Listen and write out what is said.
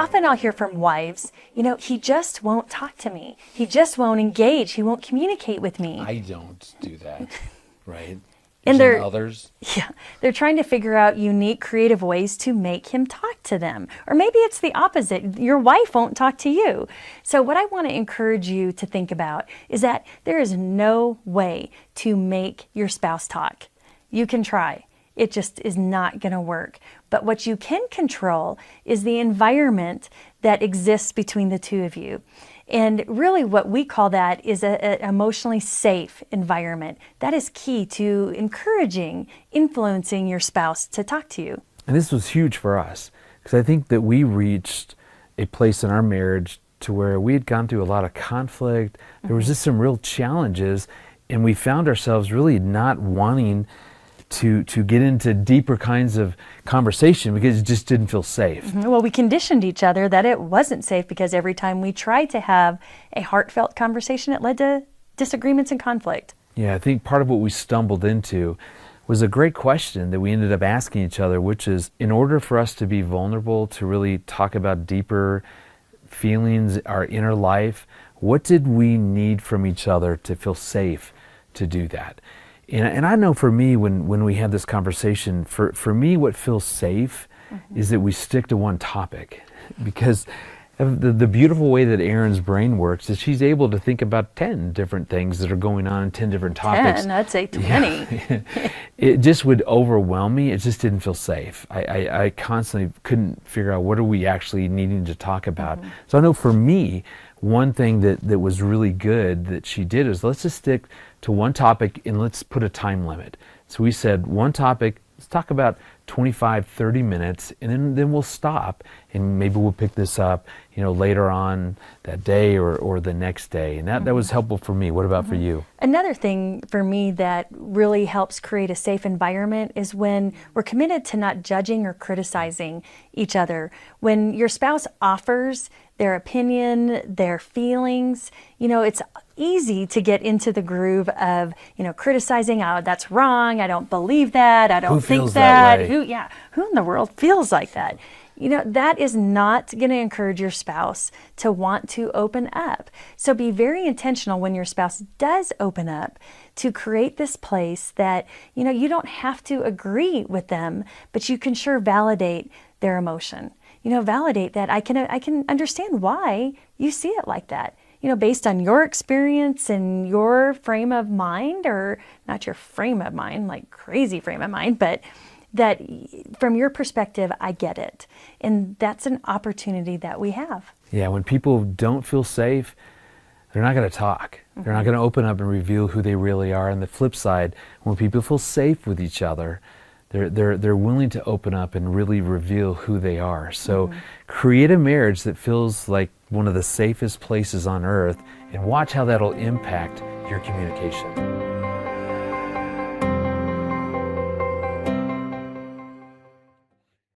often I'll hear from wives, he just won't talk to me. He just won't engage. He won't communicate with me. I don't do that, right? And There's others. Yeah, they're trying to figure out unique, creative ways to make him talk to them. Or maybe it's the opposite. Your wife won't talk to you. So what I want to encourage you to think about is that there is no way to make your spouse talk. You can try. It just is not going to work. But what you can control is the environment that exists between the two of you. And really what we call that is an emotionally safe environment. That is key to encouraging, influencing your spouse to talk to you. And this was huge for us, because I think that we reached a place in our marriage to where we had gone through a lot of conflict. There was just some real challenges, and we found ourselves really not wanting to get into deeper kinds of conversation because it just didn't feel safe. Well, we conditioned each other that it wasn't safe because every time we tried to have a heartfelt conversation, it led to disagreements and conflict. Yeah, I think part of what we stumbled into was a great question that we ended up asking each other, which is, in order for us to be vulnerable, to really talk about deeper feelings, our inner life, what did we need from each other to feel safe to do that? And I know for me, when we had this conversation, for me what feels safe is that we stick to one topic. Because the beautiful way that Erin's brain works is she's able to think about 10 different things that are going on in 10 different topics. 10, I'd say 20. Yeah. It just would overwhelm me. It just didn't feel safe. I constantly couldn't figure out what are we actually needing to talk about. So I know for me, one thing that was really good that she did is, let's just stick to one topic and let's put a time limit. So we said one topic, let's talk about 25, 30 minutes, and then we'll stop, and maybe we'll pick this up, later on that day or the next day. And that was helpful for me. What about for you? Another thing for me that really helps create a safe environment is when we're committed to not judging or criticizing each other. When your spouse offers their opinion, their feelings, it's easy to get into the groove of, criticizing, oh, that's wrong, I don't believe that, I don't think that. Who in the world feels like that? That is not going to encourage your spouse to want to open up. So be very intentional when your spouse does open up to create this place that, you don't have to agree with them, but you can sure validate their emotion. Validate that I can understand why you see it like that. Based on your experience and your frame of mind, or not your frame of mind, like crazy frame of mind, but that from your perspective, I get it. And that's an opportunity that we have. Yeah, when people don't feel safe, they're not going to talk. They're not going to open up and reveal who they really are. And the flip side, when people feel safe with each other, they're willing to open up and really reveal who they are. So create a marriage that feels like one of the safest places on earth, and watch how that'll impact your communication.